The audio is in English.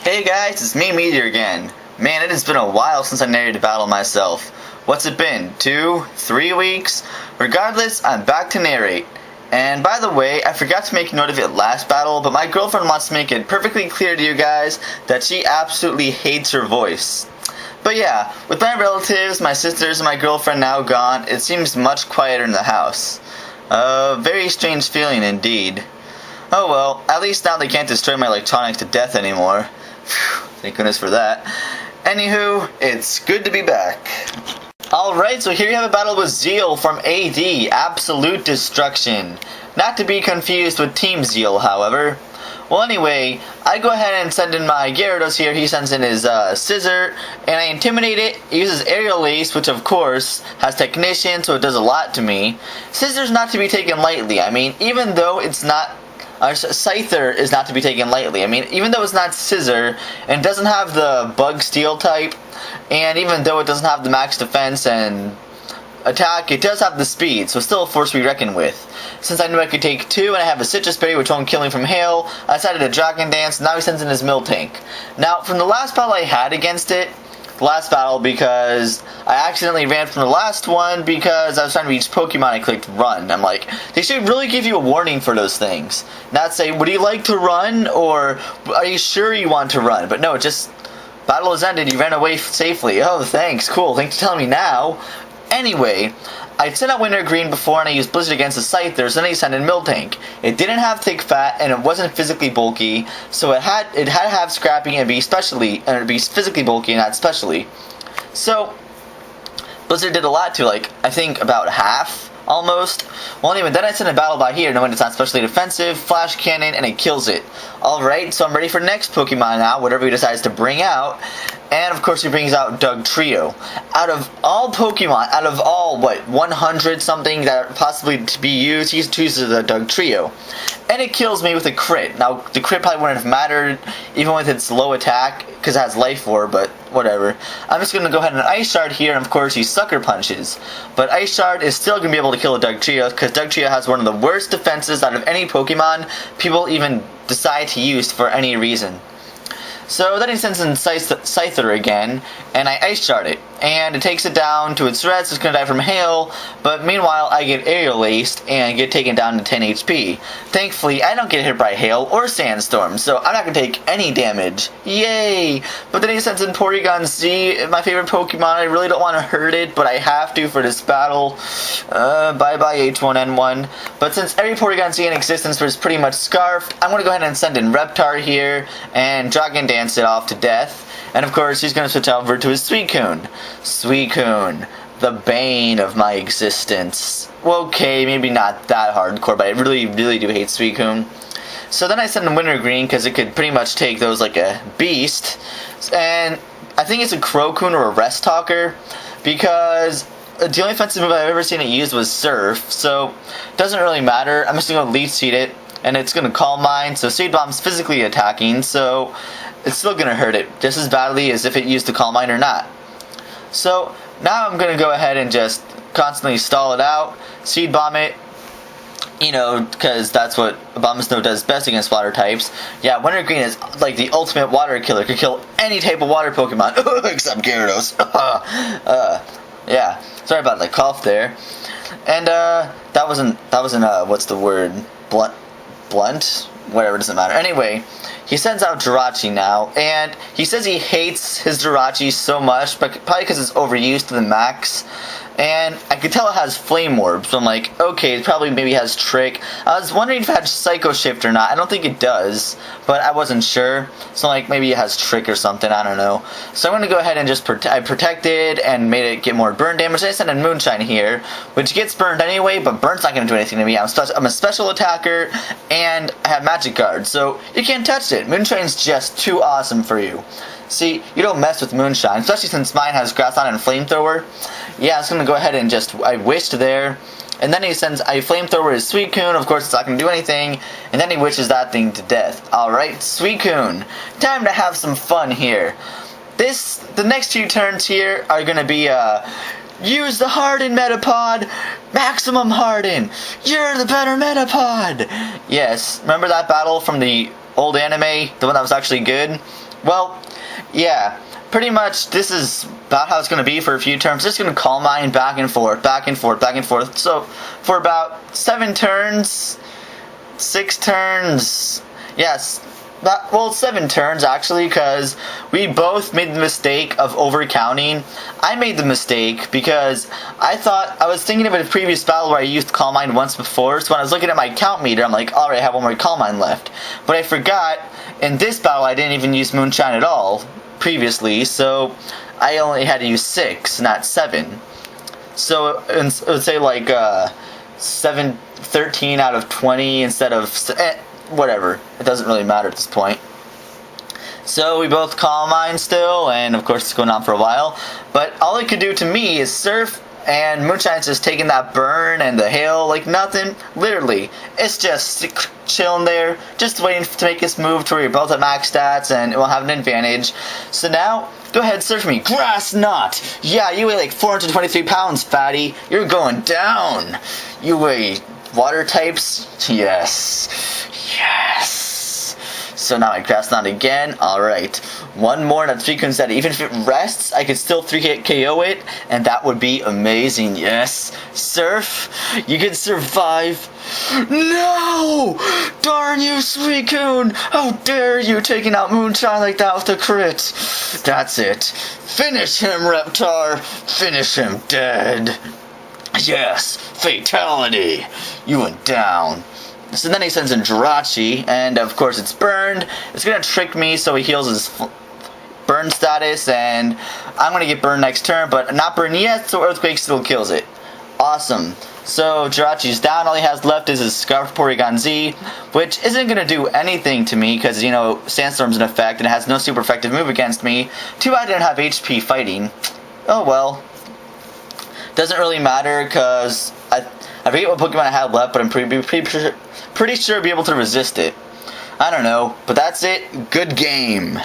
Hey guys, it's me, Meteor again. Man, it has been a while since I narrated a battle myself. What's it been? 2? 3 weeks? Regardless, I'm back to narrate. And by the way, I forgot to make note of it last battle, but my girlfriend wants to make it perfectly clear to you guys that she absolutely hates her voice. But yeah, with my relatives, my sisters, and my girlfriend now gone, it seems much quieter in the house. A very strange feeling indeed. Oh well, at least now they can't destroy my electronics to death anymore. Phew, thank goodness for that. Anywho, it's good to be back. Alright, so here you have a battle with Zeil from AD, Absolute Destruction. Not to be confused with Team Zeil, however. Well anyway, I go ahead and send in my Gyarados here, he sends in his Scissor, and I intimidate it, it uses Aerial Ace, which of course has Technician, so it does a lot to me. Scissor's not to be taken lightly, I mean, even though it's not Scyther is not to be taken lightly. I mean, even though it's not Scissor, and doesn't have the Bug Steel type, and even though it doesn't have the max defense and attack, it does have the speed, so still a force to be reckoned with. Since I knew I could take 2, and I have a Citrus Berry which won't kill him from hail, I decided to Dragon Dance, now he sends in his Miltank. Now, from the last battle I had against it, because I accidentally ran from the last one because I was trying to reach Pokemon, I clicked run. I'm like, they should really give you a warning for those things. Not say, would you like to run, or are you sure you want to run? But no, just, battle has ended, you ran away safely. Oh, thanks, cool, thanks for telling me now. Anyway, I sent out Wintergreen before and I used Blizzard against the Scyther, so then I sent in Miltank. It didn't have thick fat and it wasn't physically bulky, so it had to have scrapping and be physically bulky and not specially. So Blizzard did a lot to, like, I think about half almost. Well anyway, then I sent a Battle Bot here knowing it's not specially defensive, Flash Cannon, and it kills it. Alright, so I'm ready for next Pokemon now, whatever he decides to bring out. And of course he brings out Dugtrio. Out of all Pokemon, out of all, 100 something that are possibly to be used, he chooses the Dugtrio. And it kills me with a crit. Now, the crit probably wouldn't have mattered, even with its low attack, because it has Life Orb, but whatever. I'm just going to go ahead and Ice Shard here, and of course he Sucker Punches. But Ice Shard is still going to be able to kill a Dugtrio, because Dugtrio has one of the worst defenses out of any Pokemon people even decide to use for any reason. So then he sends in Scyther again, and I Ice Shard it. And it takes it down to its rest, it's going to die from hail, but meanwhile I get Aerial Aced and get taken down to 10 HP. Thankfully, I don't get hit by hail or sandstorm, so I'm not going to take any damage. Yay! But then he sends in Porygon Z, my favorite Pokemon. I really don't want to hurt it, but I have to for this battle. Bye-bye H1N1. But since every Porygon Z in existence was pretty much Scarfed, I'm going to go ahead and send in Reptar here, and Dragon Dance it off to death. And of course, he's going to switch over to his Suicune. Suicune, the bane of my existence. Well, okay, maybe not that hardcore, but I really, really do hate Suicune. So then I send in Wintergreen, because it could pretty much take those like a beast. And I think it's a Crocoon or a Rest Talker, because the only offensive move I've ever seen it used was Surf, so it doesn't really matter. I'm just going to Leech Seed it, and it's going to Calm Mind, so Seed Bomb's physically attacking, so it's still going to hurt it just as badly as if it used the Calm Mind or not. So now I'm going to go ahead and just constantly stall it out, Seed Bomb it, you know, because that's what Abomasnow does best against water types. Yeah, Wintergreen is like the ultimate water killer, could kill any type of water Pokemon, except Gyarados. Yeah, sorry about the cough there. And that wasn't what's the word, blunt? Whatever, doesn't matter. Anyway, he sends out Jirachi now, and he says he hates his Jirachi so much, but probably because it's overused to the max. And I could tell it has Flame Orb, so I'm like, okay, it probably maybe has Trick. I was wondering if it had Psycho Shift or not. I don't think it does, but I wasn't sure. So like, maybe it has Trick or something, I don't know. So I'm going to go ahead and just I protected and made it get more burn damage. I sent in Moonshine here, which gets burned anyway, but burn's not going to do anything to me. I'm a special attacker, and I have Magic Guard, so you can't touch it. Moonshine's just too awesome for you. See, you don't mess with Moonshine, especially since mine has Grass Knot and Flamethrower. Yeah, I was going to go ahead and just, I wished there. And then he sends a Flamethrower his Suicune, of course it's not going to do anything. And then he wishes that thing to death. Alright, Suicune, time to have some fun here. The next few turns here are going to be, use the Harden Metapod, Maximum Harden, you're the better Metapod. Yes, remember that battle from the old anime, the one that was actually good? Well, yeah. Pretty much, this is about how it's going to be for a few turns. Just going to Calm Mind back and forth, back and forth, back and forth. So, for about 7 turns, 6 turns, yes, well, 7 turns actually, because we both made the mistake of overcounting. I made the mistake because I was thinking of a previous battle where I used Calm Mind once before, so when I was looking at my count meter, I'm like, alright, I have 1 more Calm Mind left. But I forgot, in this battle I didn't even use Moonshine at all previously, so I only had to use 6, not 7. So it would say like 13 out of 20 instead of whatever. It doesn't really matter at this point. So we both Calm Mind still, and of course it's going on for a while. But all it could do to me is surf, and Moonshine's just taking that burn and the hail like nothing. Literally, it's just chilling there, just waiting to make its move to where you're both at max stats, and it will have an advantage. So now, go ahead, surf me. Grass Knot! Yeah, you weigh like 423 pounds, fatty. You're going down. You weigh water types? Yes. Yes. So now I Grass Knot again. Alright. 1 more, and that's 3 cones that even if it rests, I could still 3 KO it, and that would be amazing. Yes. Surf, you can survive. No! Darn you, Suicune! How dare you taking out Moonshine like that with a crit? That's it. Finish him, Reptar. Finish him dead. Yes, fatality. You went down. So then he sends in Jirachi, and of course it's burned. It's gonna trick me, so he heals his burn status, and I'm gonna get burned next turn, but not burned yet, so Earthquake still kills it. Awesome. So Jirachi's down. All he has left is his Scarf Porygon Z, which isn't gonna do anything to me because, you know, Sandstorm's in effect and it has no super effective move against me. Too bad I didn't have HP fighting. Oh well. Doesn't really matter because I forget what Pokemon I had left, but I'm pretty sure I'll be able to resist it. I don't know, but that's it. Good game.